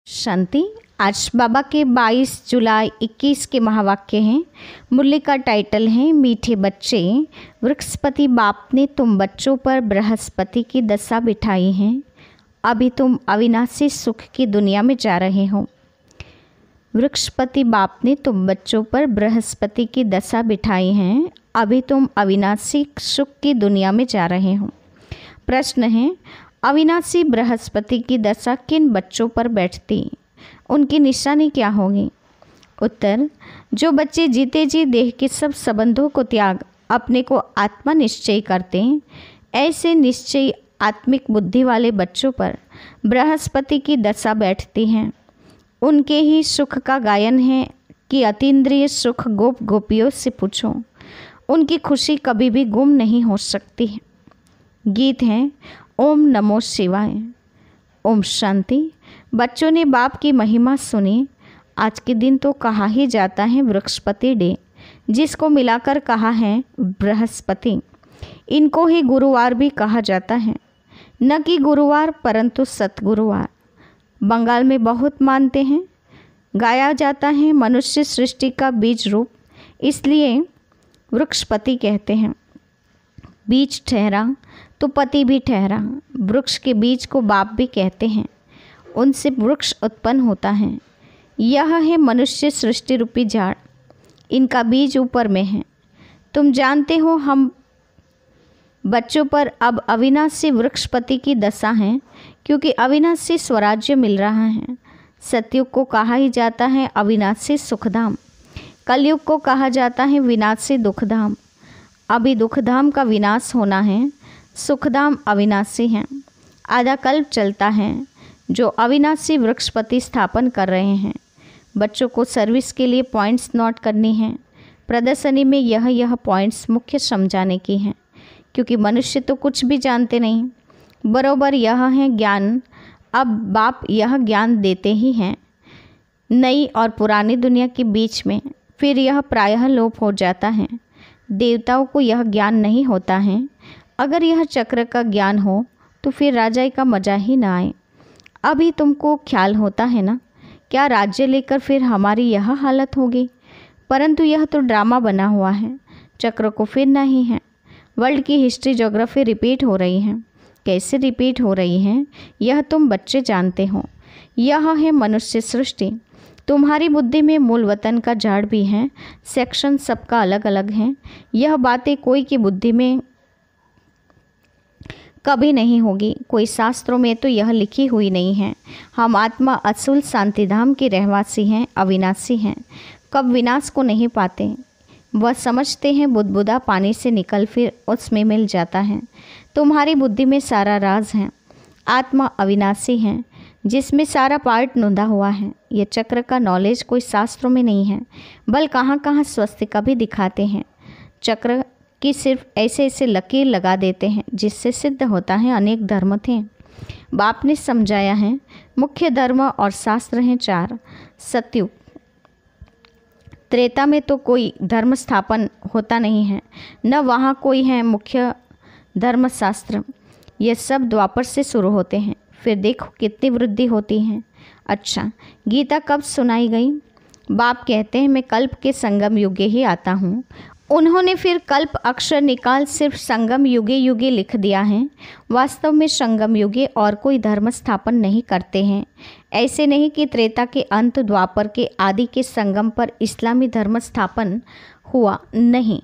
शांति। आज बाबा के 22 जुलाई 21 के महावाक्य हैं। मुरली का टाइटल है मीठे बच्चे। वृक्षपति बाप ने तुम बच्चों पर बृहस्पति की दशा बिठाई है। अभी तुम अविनाशी सुख की दुनिया में जा रहे हो। वृक्षपति बाप ने तुम बच्चों पर बृहस्पति की दशा बिठाई है। अभी तुम अविनाशी सुख की दुनिया में जा रहे हो। प्रश्न है, अविनाशी बृहस्पति की दशा किन बच्चों पर बैठती, उनकी निशानी क्या होगी? उत्तर, जो बच्चे जीते जी देह के सब संबंधों को त्याग अपने को आत्मा निश्चय करते हैं, ऐसे निश्चय आत्मिक बुद्धि वाले बच्चों पर बृहस्पति की दशा बैठती है। उनके ही सुख का गायन है कि अतीन्द्रिय सुख गोप गोपियों से पूछो, उनकी खुशी कभी भी गुम नहीं हो सकती। गीत है ओम नमो शिवाय। ओम शांति। बच्चों ने बाप की महिमा सुनी। आज के दिन तो कहा ही जाता है वृक्षपति डे, जिसको मिलाकर कहा है बृहस्पति। इनको ही गुरुवार भी कहा जाता है, न कि गुरुवार परंतु सतगुरुवार। बंगाल में बहुत मानते हैं। गाया जाता है मनुष्य सृष्टि का बीज रूप, इसलिए वृक्षपति कहते हैं। बीज ठहरा तो पति भी ठहरा। वृक्ष के बीज को बाप भी कहते हैं, उनसे वृक्ष उत्पन्न होता है। यह है मनुष्य सृष्टि रूपी झाड़, इनका बीज ऊपर में है। तुम जानते हो हम बच्चों पर अब अविनाशी वृक्षपति की दशा है, क्योंकि अविनाशी स्वराज्य मिल रहा है। सतयुग को कहा ही जाता है अविनाशी सुखधाम, कलयुग को कहा जाता है विनाशी दुखधाम। अभी दुखधाम का विनाश होना है, सुखधाम अविनाशी है। आधा कल्प चलता है जो अविनाशी वृक्षपति स्थापन कर रहे हैं। बच्चों को सर्विस के लिए पॉइंट्स नोट करनी हैं। प्रदर्शनी में यह पॉइंट्स मुख्य समझाने की हैं, क्योंकि मनुष्य तो कुछ भी जानते नहीं। बरोबर यह है ज्ञान। अब बाप यह ज्ञान देते ही हैं नई और पुरानी दुनिया के बीच में, फिर यह प्रायः लोप हो जाता है। देवताओं को यह ज्ञान नहीं होता है। अगर यह चक्र का ज्ञान हो तो फिर राजाई का मजा ही ना आए। अभी तुमको ख्याल होता है ना, क्या राज्य लेकर फिर हमारी यह हालत होगी? परंतु यह तो ड्रामा बना हुआ है, चक्र को फिर नहीं है। वर्ल्ड की हिस्ट्री ज्योग्राफी रिपीट हो रही है। कैसे रिपीट हो रही है यह तुम बच्चे जानते हो। यह है मनुष्य सृष्टि। तुम्हारी बुद्धि में मूल वतन का झाड़ भी है, सेक्शन सबका अलग अलग है। यह बातें कोई की बुद्धि में कभी नहीं होगी। कोई शास्त्रों में तो यह लिखी हुई नहीं है। हम आत्मा असूल शांतिधाम के रहवासी हैं, अविनाशी हैं, कब विनाश को नहीं पाते। वह समझते हैं बुदबुदा पानी से निकल फिर उसमें मिल जाता है। तुम्हारी बुद्धि में सारा राज है। आत्मा अविनाशी है, जिसमें सारा पार्ट नोंदा हुआ है। यह चक्र का नॉलेज कोई शास्त्रों में नहीं है, बल कहाँ कहाँ स्वस्तिका भी दिखाते हैं। चक्र की सिर्फ ऐसे ऐसे लकीर लगा देते हैं, जिससे सिद्ध होता है अनेक धर्म थे। बाप ने समझाया है मुख्य धर्म और शास्त्र हैं 4। सतयुग त्रेता में तो कोई धर्म स्थापन होता नहीं है, न वहाँ कोई है मुख्य धर्मशास्त्र। ये सब द्वापर से शुरू होते हैं, फिर देखो कितनी वृद्धि होती है। अच्छा, गीता कब सुनाई गई? बाप कहते हैं मैं कल्प के संगम युगे ही आता हूँ। उन्होंने फिर कल्प अक्षर निकाल सिर्फ संगम युगे युगे लिख दिया है। वास्तव में संगम युगे और कोई धर्म स्थापन नहीं करते हैं। ऐसे नहीं कि त्रेता के अंत द्वापर के आदि के संगम पर इस्लामी धर्म स्थापन हुआ, नहीं,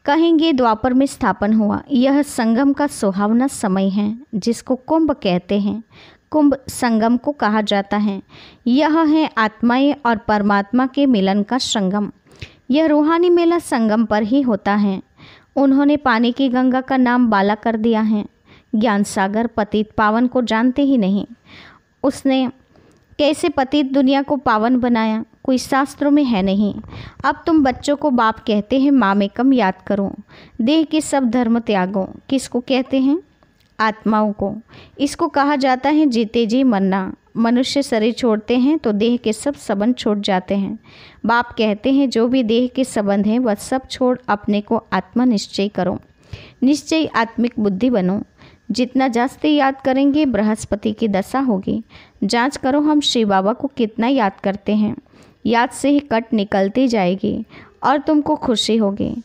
कहेंगे द्वापर में स्थापन हुआ। यह संगम का सुहावना समय है, जिसको कुंभ कहते हैं। कुंभ संगम को कहा जाता है। यह है आत्माएं और परमात्मा के मिलन का संगम। यह रूहानी मेला संगम पर ही होता है। उन्होंने पानी की गंगा का नाम बाला कर दिया है। ज्ञान सागर पतित पावन को जानते ही नहीं। उसने कैसे पतित दुनिया को पावन बनाया, कोई शास्त्रों में है नहीं। अब तुम बच्चों को बाप कहते हैं मामेकम याद करो, देह के सब धर्म त्यागो। किसको कहते हैं? आत्माओं को। इसको कहा जाता है जीते जी मरना। मनुष्य शरीर छोड़ते हैं तो देह के सब संबंध छूट जाते हैं। बाप कहते हैं जो भी देह के संबंध हैं वह सब छोड़ अपने को आत्मा निश्चय करो। निश्चय आत्मिक बुद्धि बनो। जितना जास्ती याद करेंगे बृहस्पति की दशा होगी। जांच करो हम शिव बाबा को कितना याद करते हैं। याद से ही कट निकलती जाएगी और तुमको खुशी होगी।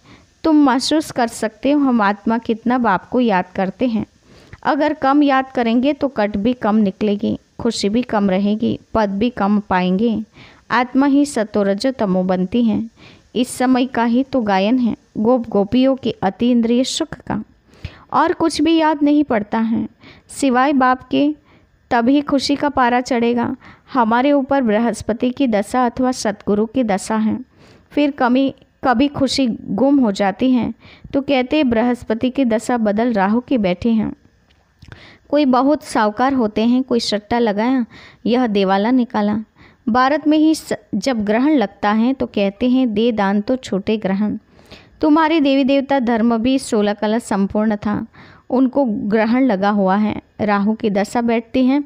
तुम महसूस कर सकते हो हम आत्मा कितना बाप को याद करते हैं। अगर कम याद करेंगे तो कट भी कम निकलेगी, खुशी भी कम रहेगी, पद भी कम पाएंगे। आत्मा ही सतोरजो तमो बनती है। इस समय का ही तो गायन है गोप गोपियों के अति इंद्रिय सुख का। और कुछ भी याद नहीं पड़ता है सिवाय बाप के। तभी खुशी का पारा चढ़ेगा। हमारे ऊपर बृहस्पति की दशा अथवा सतगुरु की दशा है। फिर कभी खुशी गुम हो जाती है तो कहते बृहस्पति की दशा बदल राहु की बैठी हैं। कोई बहुत साहूकार होते हैं, कोई सट्टा लगाया, यह देवाला निकाला। भारत में ही जब ग्रहण लगता है तो कहते हैं दे दान तो छोटे ग्रहण। तुम्हारे देवी देवता धर्म भी 16 कला संपूर्ण था, उनको ग्रहण लगा हुआ है, राहु की दशा बैठती है,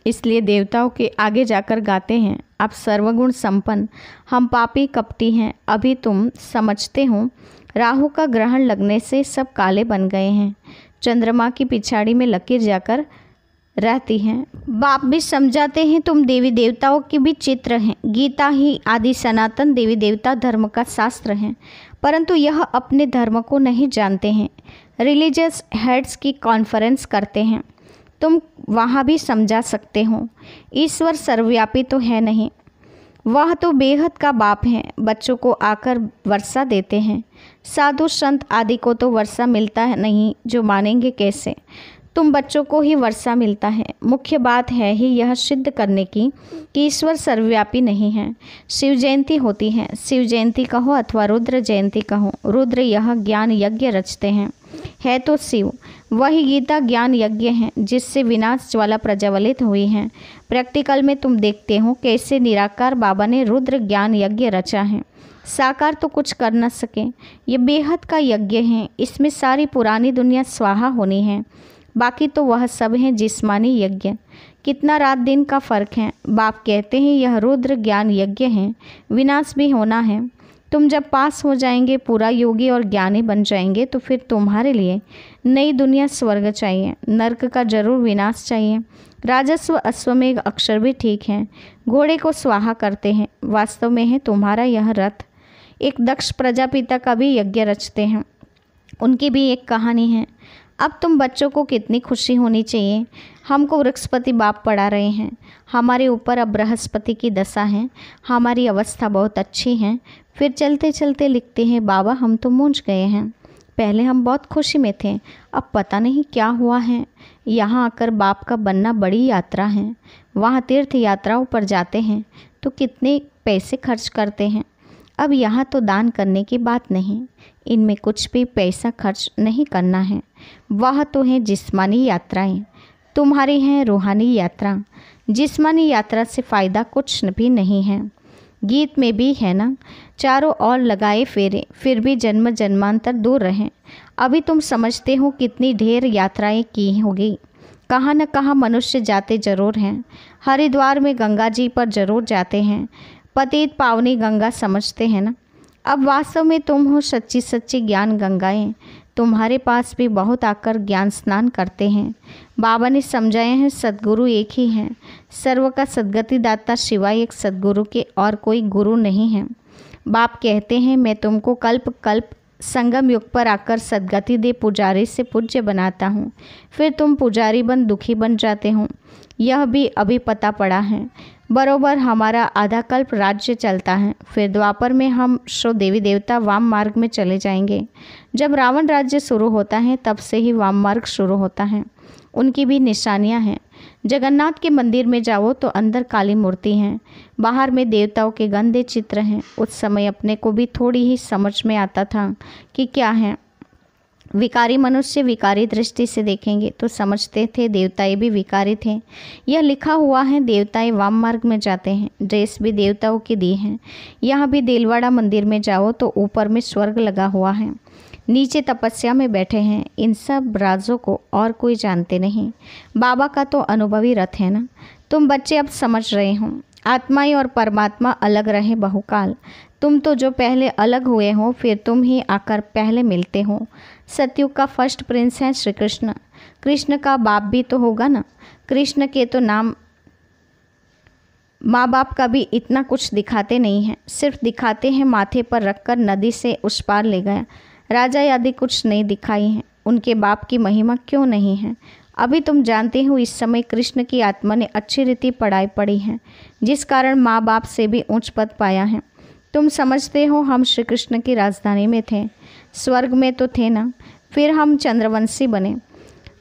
इसलिए देवताओं के आगे जाकर गाते हैं आप सर्वगुण संपन्न, हम पापी कपटी हैं। अभी तुम समझते हो राहु का ग्रहण लगने से सब काले बन गए हैं। चंद्रमा की पिछाड़ी में लकीर जाकर रहती हैं। बाप भी समझाते हैं तुम देवी देवताओं के भी चित्र हैं। गीता ही आदि सनातन देवी देवता धर्म का शास्त्र है, परंतु यह अपने धर्म को नहीं जानते हैं। रिलीजियस हेड्स की कॉन्फ्रेंस करते हैं, तुम वहाँ भी समझा सकते हो। ईश्वर सर्वव्यापी तो है नहीं, वह तो बेहद का बाप है। बच्चों को आकर वर्षा देते हैं, साधु संत आदि को तो वर्षा मिलता है नहीं, जो मानेंगे कैसे। तुम बच्चों को ही वर्षा मिलता है। मुख्य बात है ही यह सिद्ध करने की कि ईश्वर सर्वव्यापी नहीं है। शिव जयंती होती है, शिव जयंती कहो अथवा रुद्र जयंती कहो, रुद्र यह ज्ञान यज्ञ रचते हैं, है तो शिव। वही गीता ज्ञान यज्ञ है जिससे विनाश ज्वाला प्रज्वलित हुई है। प्रैक्टिकल में तुम देखते हो कैसे निराकार बाबा ने रुद्र ज्ञान यज्ञ रचा है। साकार तो कुछ कर न सके, ये बेहद का यज्ञ है। इसमें सारी पुरानी दुनिया स्वाहा होनी है, बाकी तो वह सब है जिस्मानी यज्ञ। कितना रात दिन का फर्क है। बाप कहते हैं यह रुद्र ज्ञान यज्ञ है, विनाश भी होना है। तुम जब पास हो जाएंगे, पूरा योगी और ज्ञानी बन जाएंगे, तो फिर तुम्हारे लिए नई दुनिया स्वर्ग चाहिए, नरक का जरूर विनाश चाहिए। राजस्व अश्वमेघ अक्षर भी ठीक है, घोड़े को स्वाहा करते हैं। वास्तव में है तुम्हारा यह रथ। एक दक्ष प्रजापिता का भी यज्ञ रचते हैं, उनकी भी एक कहानी है। अब तुम बच्चों को कितनी खुशी होनी चाहिए। हमको वृक्षपति बाप पढ़ा रहे हैं, हमारे ऊपर अब बृहस्पति की दशा है, हमारी अवस्था बहुत अच्छी है। फिर चलते चलते लिखते हैं बाबा हम तो मूंझ गए हैं। पहले हम बहुत खुशी में थे, अब पता नहीं क्या हुआ है। यहाँ आकर बाप का बनना बड़ी यात्रा है। वहाँ तीर्थ यात्राओं पर जाते हैं तो कितने पैसे खर्च करते हैं। अब यहाँ तो दान करने की बात नहीं, इनमें कुछ भी पैसा खर्च नहीं करना है। वह तो है जिस्मानी यात्राएं, तुम्हारी हैं रूहानी यात्रा। जिस्मानी यात्रा से फ़ायदा कुछ भी नहीं है। गीत में भी है ना, चारों ओर लगाए फेरे, फिर भी जन्म जन्मांतर दूर रहें। अभी तुम समझते हो कितनी ढेर यात्राएं की होगी। कहाँ न कहाँ मनुष्य जाते जरूर हैं। हरिद्वार में गंगा जी पर जरूर जाते हैं, पतित पावनी गंगा समझते हैं ना। अब वास्तव में तुम हो सच्ची सच्ची ज्ञान गंगाएं। तुम्हारे पास भी बहुत आकर ज्ञान स्नान करते हैं। बाबा ने समझाए हैं सद्गुरु एक ही हैं, सर्व का सद्गति दाता सिवाय एक सद्गुरु के और कोई गुरु नहीं है। बाप कहते हैं मैं तुमको कल्प कल्प संगम युग पर आकर सद्गति दे पुजारी से पूज्य बनाता हूँ, फिर तुम पुजारी बन दुखी बन जाते हो। यह भी अभी पता पड़ा है। बरोबर हमारा आधा कल्प राज्य चलता है, फिर द्वापर में हम सो देवी देवता वाम मार्ग में चले जाएंगे। जब रावण राज्य शुरू होता है तब से ही वाम मार्ग शुरू होता है। उनकी भी निशानियां हैं। जगन्नाथ के मंदिर में जाओ तो अंदर काली मूर्ति हैं, बाहर में देवताओं के गंदे चित्र हैं। उस समय अपने को भी थोड़ी ही समझ में आता था कि क्या है। विकारी मनुष्य विकारी दृष्टि से देखेंगे तो समझते थे देवताएं भी विकारी थे। यह लिखा हुआ है देवताएं वाम मार्ग में जाते हैं, ड्रेस भी देवताओं की दी है। यहाँ भी देलवाड़ा मंदिर में जाओ तो ऊपर में स्वर्ग लगा हुआ है, नीचे तपस्या में बैठे हैं। इन सब राजों को और कोई जानते नहीं। बाबा का तो अनुभवी रथ है ना। तुम बच्चे अब समझ रहे हो। आत्माएं और परमात्मा अलग रहे बहुकाल। तुम तो जो पहले अलग हुए हो, फिर तुम ही आकर पहले मिलते हो। सतयुग का फर्स्ट प्रिंस है श्री कृष्ण। कृष्ण का बाप भी तो होगा ना। कृष्ण के तो नाम माँ बाप का भी इतना कुछ दिखाते नहीं हैं, सिर्फ दिखाते हैं माथे पर रखकर नदी से उस पार ले गया। राजा आदि कुछ नहीं दिखाई हैं। उनके बाप की महिमा क्यों नहीं है? अभी तुम जानते हो, इस समय कृष्ण की आत्मा ने अच्छी रीति पढ़ाई पढ़ी है, जिस कारण माँ बाप से भी उच्च पद पाया है। तुम समझते हो हम श्री कृष्ण की राजधानी में थे, स्वर्ग में तो थे ना। फिर हम चंद्रवंशी बने,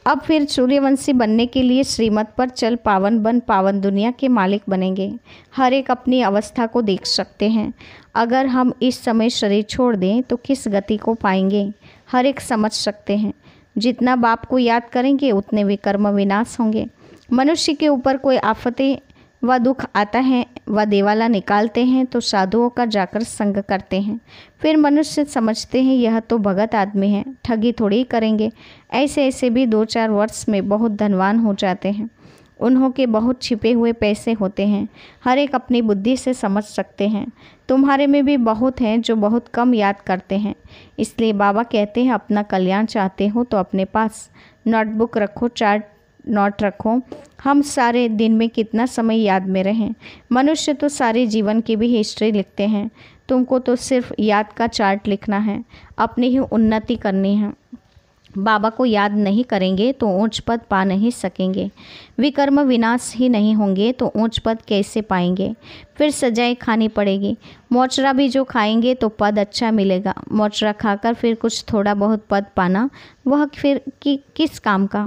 अब फिर सूर्यवंशी बनने के लिए श्रीमत पर चल पावन बन पावन दुनिया के मालिक बनेंगे। हर एक अपनी अवस्था को देख सकते हैं। अगर हम इस समय शरीर छोड़ दें तो किस गति को पाएंगे, हर एक समझ सकते हैं। जितना बाप को याद करेंगे उतने विकर्म विनाश होंगे। मनुष्य के ऊपर कोई आफतें व दुख आता है व देवाला निकालते हैं तो साधुओं का जाकर संग करते हैं। फिर मनुष्य समझते हैं यह तो भगत आदमी है, ठगी थोड़ी ही करेंगे। ऐसे ऐसे भी 2-4 वर्ष में बहुत धनवान हो जाते हैं। उन्हों के बहुत छिपे हुए पैसे होते हैं, हर एक अपनी बुद्धि से समझ सकते हैं। तुम्हारे में भी बहुत हैं जो बहुत कम याद करते हैं। इसलिए बाबा कहते हैं अपना कल्याण चाहते हो तो अपने पास नोटबुक रखो, चार्ट नोट रखो। हम सारे दिन में कितना समय याद में रहें। मनुष्य तो सारे जीवन की भी हिस्ट्री लिखते हैं। तुमको तो सिर्फ याद का चार्ट लिखना है, अपनी ही उन्नति करनी है। बाबा को याद नहीं करेंगे तो ऊंच पद पा नहीं सकेंगे। विकर्म विनाश ही नहीं होंगे तो ऊंच पद कैसे पाएंगे? फिर सजाएं खानी पड़ेगी। मोचरा भी जो खाएंगे तो पद अच्छा मिलेगा। मोचरा खाकर फिर कुछ थोड़ा बहुत पद पाना, वह फिर किस काम का?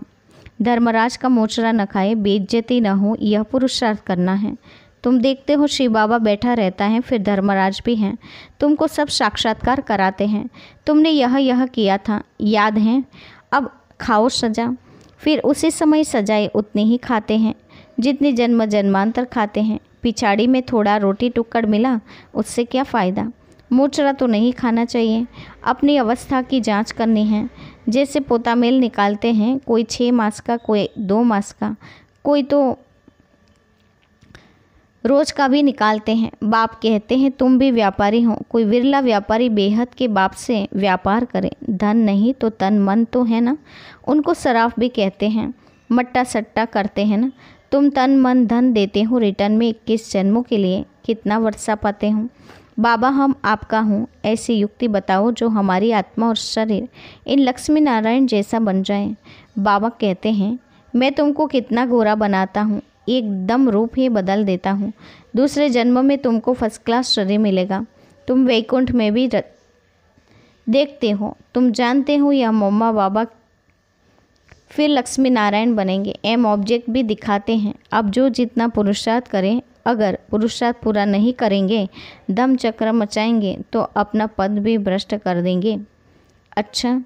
धर्मराज का मोचरा न खाए, बेइज्जती न हो, यह पुरुषार्थ करना है। तुम देखते हो शिव बाबा बैठा रहता है, फिर धर्मराज भी हैं, तुमको सब साक्षात्कार कराते हैं। तुमने यह किया था, याद है? अब खाओ सजा। फिर उसी समय सजाए उतनी ही खाते हैं जितनी जन्म जन्मांतर खाते हैं। पिछाड़ी में थोड़ा रोटी टुक्कड़ मिला, उससे क्या फ़ायदा? मोचरा तो नहीं खाना चाहिए। अपनी अवस्था की जांच करनी है। जैसे पोता मेल निकालते हैं, कोई 6 मास का, कोई 2 मास का, कोई तो रोज का भी निकालते हैं। बाप कहते हैं तुम भी व्यापारी हो। कोई विरला व्यापारी बेहद के बाप से व्यापार करे। धन नहीं तो तन मन तो है ना। उनको सराफ भी कहते हैं। मट्टा सट्टा करते हैं ना। तुम तन मन धन देते हो, रिटर्न में 21 जन्मों के लिए कितना वर्षा पाते हो? बाबा हम आपका हूँ, ऐसी युक्ति बताओ जो हमारी आत्मा और शरीर इन लक्ष्मी नारायण जैसा बन जाए। बाबा कहते हैं मैं तुमको कितना गोरा बनाता हूँ, एकदम रूप ही बदल देता हूँ। दूसरे जन्म में तुमको फर्स्ट क्लास शरीर मिलेगा। तुम वैकुंठ में भी देखते हो। तुम जानते हो यह मम्मा बाबा फिर लक्ष्मी नारायण बनेंगे। एम ऑब्जेक्ट भी दिखाते हैं। अब जो जितना पुरुषार्थ करें, अगर पुरुषार्थ पूरा नहीं करेंगे, दम चक्र मचाएंगे तो अपना पद भी भ्रष्ट कर देंगे। अच्छा,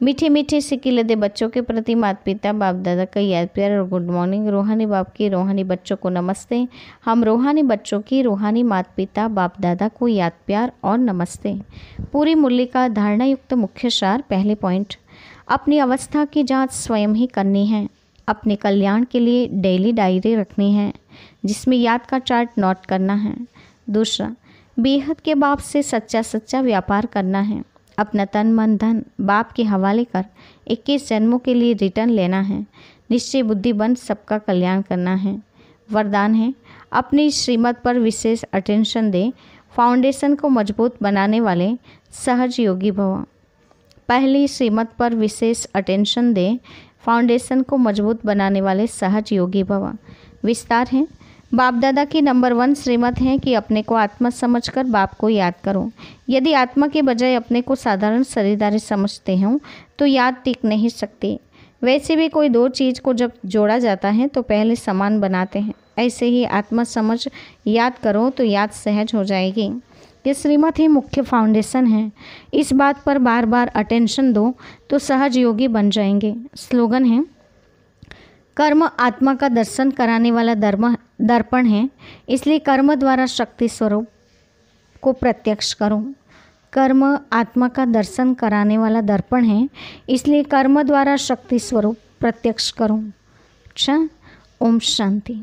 मीठे मीठे सिकिलदे बच्चों के प्रति माता पिता बाप दादा का याद प्यार और गुड मॉर्निंग। रूहानी बाप की रूहानी बच्चों को नमस्ते। हम रूहानी बच्चों की रूहानी माता पिता बाप दादा को याद प्यार और नमस्ते। पूरी मुरली का धारणा युक्त मुख्य सार। पहले पॉइंट, अपनी अवस्था की जांच स्वयं ही करनी है। अपने कल्याण के लिए डेली डायरी रखनी है जिसमें याद का चार्ट नोट करना है। दूसरा, बेहद के बाप से सच्चा सच्चा व्यापार करना है। अपना तन मन धन बाप के हवाले कर 21 जन्मों के लिए रिटर्न लेना है। निश्चय बुद्धि बन सबका कल्याण करना है। वरदान है, अपनी श्रीमत पर विशेष अटेंशन दे। फाउंडेशन को मजबूत बनाने वाले सहज योगी भव। पहली श्रीमत पर विशेष अटेंशन दे। फाउंडेशन को मजबूत बनाने वाले सहज योगी भव। विस्तार है, बाप दादा की नंबर 1 श्रीमत है कि अपने को आत्मा समझकर बाप को याद करो। यदि आत्मा के बजाय अपने को साधारण शरीरदारी समझते हो तो याद टिक नहीं सकती। वैसे भी कोई 2 चीज़ को जब जोड़ा जाता है तो पहले समान बनाते हैं। ऐसे ही आत्मा समझ याद करो तो याद सहज हो जाएगी। ये श्रीमत ही मुख्य फाउंडेशन है। इस बात पर बार बार अटेंशन दो तो सहज योगी बन जाएंगे। स्लोगन है, कर्म आत्मा का दर्शन कराने वाला दर्पण है, इसलिए कर्म द्वारा शक्ति स्वरूप को प्रत्यक्ष करो। कर्म आत्मा का दर्शन कराने वाला दर्पण है, इसलिए कर्म द्वारा शक्ति स्वरूप प्रत्यक्ष करो। अच्छा, ओम शांति।